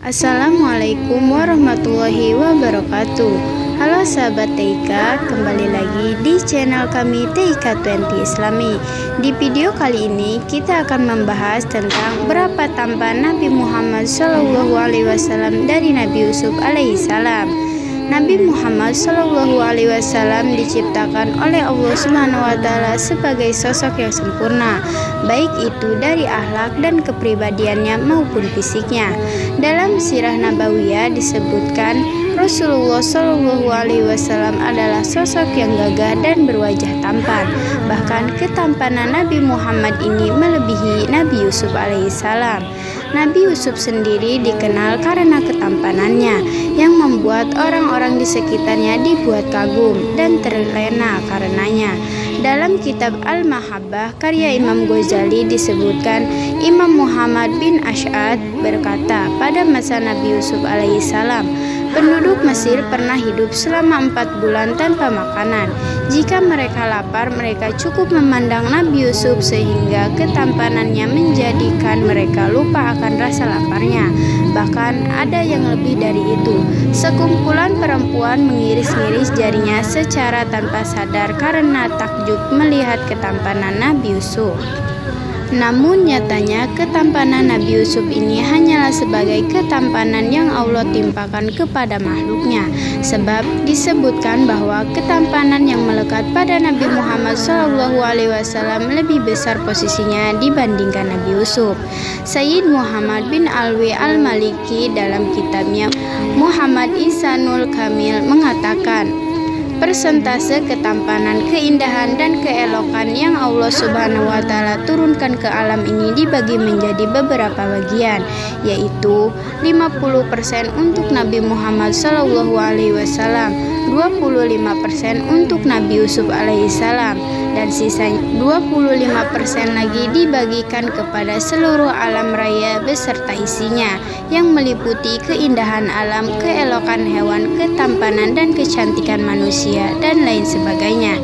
Assalamualaikum warahmatullahi wabarakatuh. Halo sahabat TIK, kembali lagi di channel kami TIK 20 Islami. Di video kali ini kita akan membahas tentang berapa tampan Nabi Muhammad SAW dari Nabi Yusuf alaihissalam. Nabi Muhammad SAW diciptakan oleh Allah Subhanahu wa Ta'ala sebagai sosok yang sempurna, baik itu dari akhlak dan kepribadiannya maupun fisiknya. Dalam sirah nabawiyah disebutkan Rasulullah SAW adalah sosok yang gagah dan berwajah tampan. Bahkan ketampanan Nabi Muhammad ini melebihi Nabi Yusuf alaihissalam. Nabi Yusuf sendiri dikenal karena ketampanannya yang membuat orang-orang di sekitarnya dibuat kagum dan terlena karenanya. Dalam kitab Al-Mahabbah karya Imam Ghazali disebutkan Imam Muhammad bin Ash'ad berkata, pada masa Nabi Yusuf alaihissalam, penduduk Mesir pernah hidup selama 4 bulan tanpa makanan. Jika mereka lapar, mereka cukup memandang Nabi Yusuf sehingga ketampanannya menjadikan mereka lupa akan rasa laparnya. Bahkan ada yang lebih dari itu. Sekumpulan perempuan mengiris-ngiris jarinya secara tanpa sadar karena takjub melihat ketampanan Nabi Yusuf. Namun nyatanya ketampanan Nabi Yusuf ini hanyalah sebagai ketampanan yang Allah timpakan kepada makhluknya. Sebab disebutkan bahwa ketampanan yang melekat pada Nabi Muhammad SAW lebih besar posisinya dibandingkan Nabi Yusuf. Sayyid Muhammad bin Alwi al-Maliki dalam kitabnya Muhammad Ihsanul Kamil mengatakan, persentase ketampanan, keindahan, dan keelokan yang Allah Subhanahu wa Ta'ala turunkan ke alam ini dibagi menjadi beberapa bagian, yaitu 50% untuk Nabi Muhammad SAW, 25% untuk Nabi Yusuf alaihissalam, dan sisanya 25% lagi dibagikan kepada seluruh alam raya beserta isinya yang meliputi keindahan alam, keelokan hewan, ketampanan dan kecantikan manusia, dan lain sebagainya.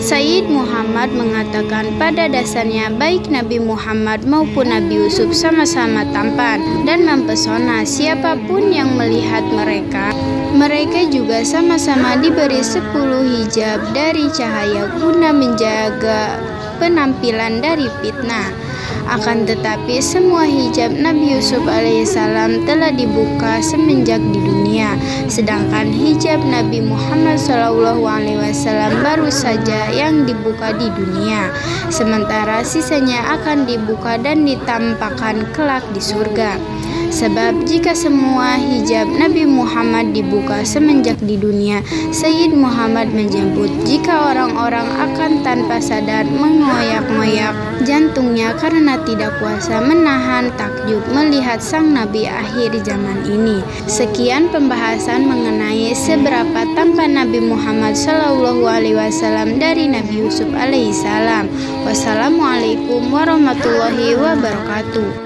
Sayyid Muhammad mengatakan pada dasarnya baik Nabi Muhammad maupun Nabi Yusuf sama-sama tampan dan mempesona siapapun yang melihat mereka. Mereka juga sama-sama diberi 10 hijab dari cahaya guna menjaga penampilan dari fitnah. Akan tetapi semua hijab Nabi Yusuf alaihissalam telah dibuka semenjak di dunia, sedangkan hijab Nabi Muhammad SAW baru saja yang dibuka di dunia, sementara sisanya akan dibuka dan ditampakkan kelak di surga. Sebab jika semua hijab Nabi Muhammad dibuka semenjak di dunia, Sayyid Muhammad menyebut jika orang-orang akan tanpa sadar mengoyak-ngoyak jantungnya karena tidak kuasa menahan takjub melihat sang Nabi akhir zaman ini. Sekian pembahasan mengenai seberapa tampan Nabi Muhammad SAW dari Nabi Yusuf alaihissalam. Wassalamualaikum warahmatullahi wabarakatuh.